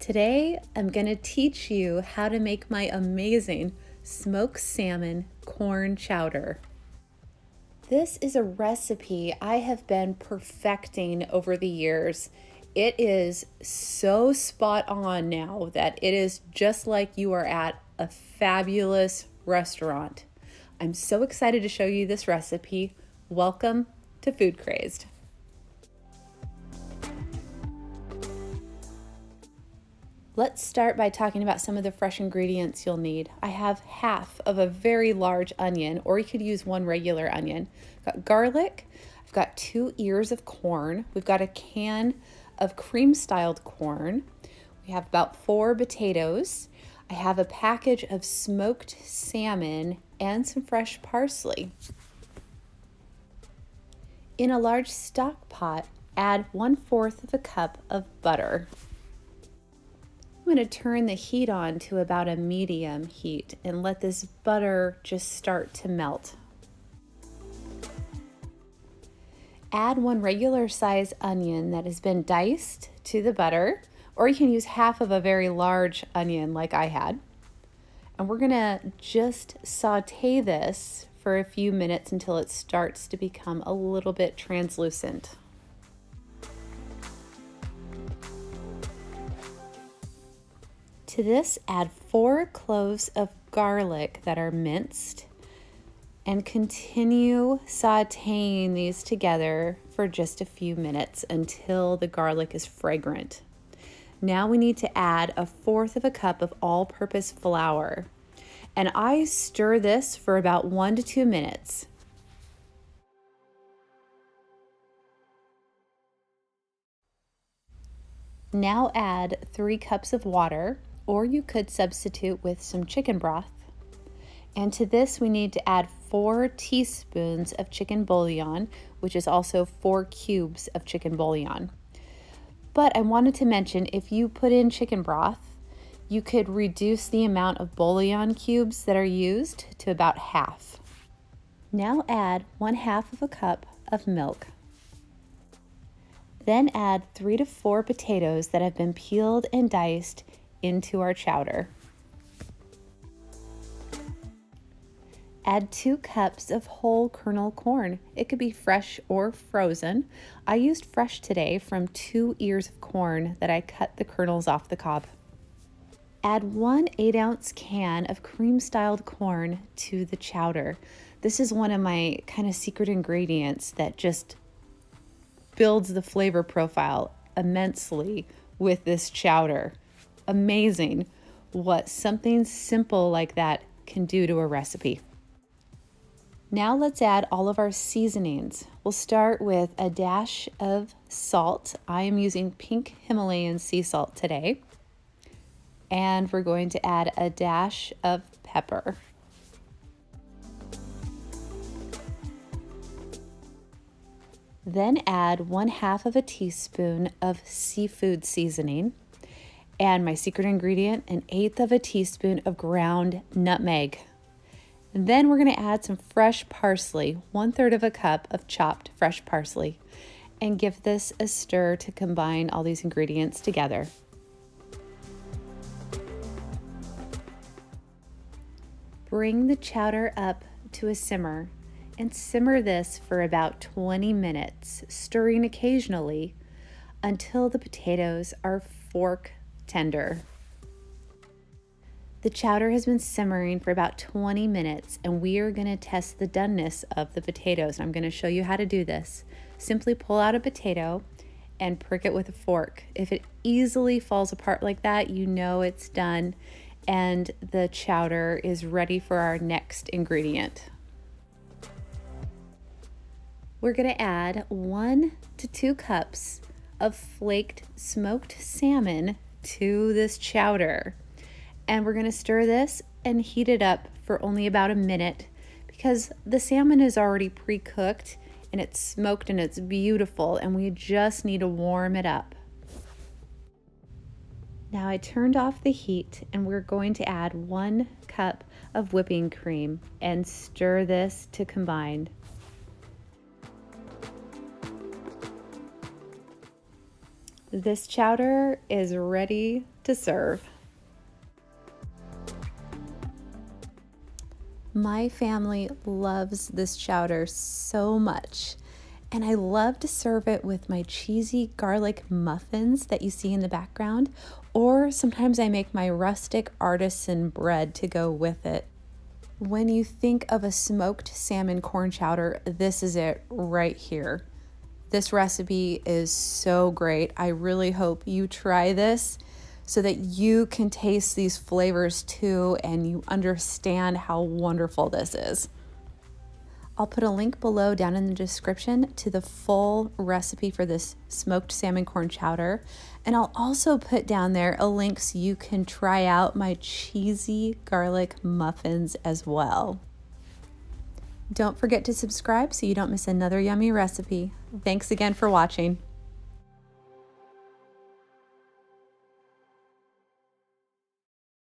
Today, I'm going to teach you how to make my amazing smoked salmon corn chowder. This is a recipe I have been perfecting over the years. It is so spot on now that it is just like you are at a fabulous restaurant. I'm so excited to show you this recipe. Welcome to Food Crazed. Let's start by talking about some of the fresh ingredients you'll need. I have half of a very large onion, or you could use one regular onion. I've got garlic, I've got 2 ears of corn, we've got a can of cream-styled corn, we have about 4 potatoes, I have a package of smoked salmon, and some fresh parsley. In a large stock pot, add 1/4 of a cup of butter. I'm going to turn the heat on to about a medium heat and let this butter just start to melt. Add 1 regular size onion that has been diced to the butter, or you can use half of a very large onion like I had. And we're going to just sauté this for a few minutes until it starts to become a little bit translucent. To this, add 4 cloves of garlic that are minced and continue sauteing these together for just a few minutes until the garlic is fragrant. Now we need to add 1/4 of a cup of all-purpose flour, and I stir this for about 1 to 2 minutes. Now add 3 cups of water, or you could substitute with some chicken broth. And to this we need to add 4 teaspoons of chicken bouillon, which is also 4 cubes of chicken bouillon. But I wanted to mention, if you put in chicken broth, you could reduce the amount of bouillon cubes that are used to about half. Now add 1/2 of a cup of milk. Then add 3 to 4 potatoes that have been peeled and diced into our chowder. Add 2 cups of whole kernel corn. It could be fresh or frozen. I used fresh today from 2 ears of corn that I cut the kernels off the cob. Add 1 8-ounce can of cream-styled corn to the chowder. This is one of my kind of secret ingredients that just builds the flavor profile immensely with this chowder. Amazing what something simple like that can do to a recipe. Now let's add all of our seasonings. We'll start with a dash of salt. I am using pink Himalayan sea salt today. And we're going to add a dash of pepper. Then add 1/2 of a teaspoon of seafood seasoning. And my secret ingredient, 1/8 of a teaspoon of ground nutmeg. And then we're going to add some fresh parsley, 1/3 of a cup of chopped fresh parsley, and give this a stir to combine all these ingredients together. Bring the chowder up to a simmer and simmer this for about 20 minutes, stirring occasionally until the potatoes are fork tender. The chowder has been simmering for about 20 minutes, and we are going to test the doneness of the potatoes. I'm going to show you how to do this. Simply pull out a potato and prick it with a fork. If it easily falls apart like that, you know it's done, and the chowder is ready for our next ingredient. We're going to add 1 to 2 cups of flaked smoked salmon to this chowder. And we're going to stir this and heat it up for only about a minute, because the salmon is already pre-cooked and it's smoked and it's beautiful, and we just need to warm it up. Now I turned off the heat, and we're going to add 1 cup of whipping cream and stir this to combine. This chowder is ready to serve. My family loves this chowder so much, and I love to serve it with my cheesy garlic muffins that you see in the background, or sometimes I make my rustic artisan bread to go with it. When you think of a smoked salmon corn chowder, this is it right here. This recipe is so great. I really hope you try this so that you can taste these flavors too and you understand how wonderful this is. I'll put a link below down in the description to the full recipe for this smoked salmon corn chowder. And I'll also put down there a link so you can try out my cheesy garlic muffins as well. Don't forget to subscribe so you don't miss another yummy recipe. Thanks again for watching.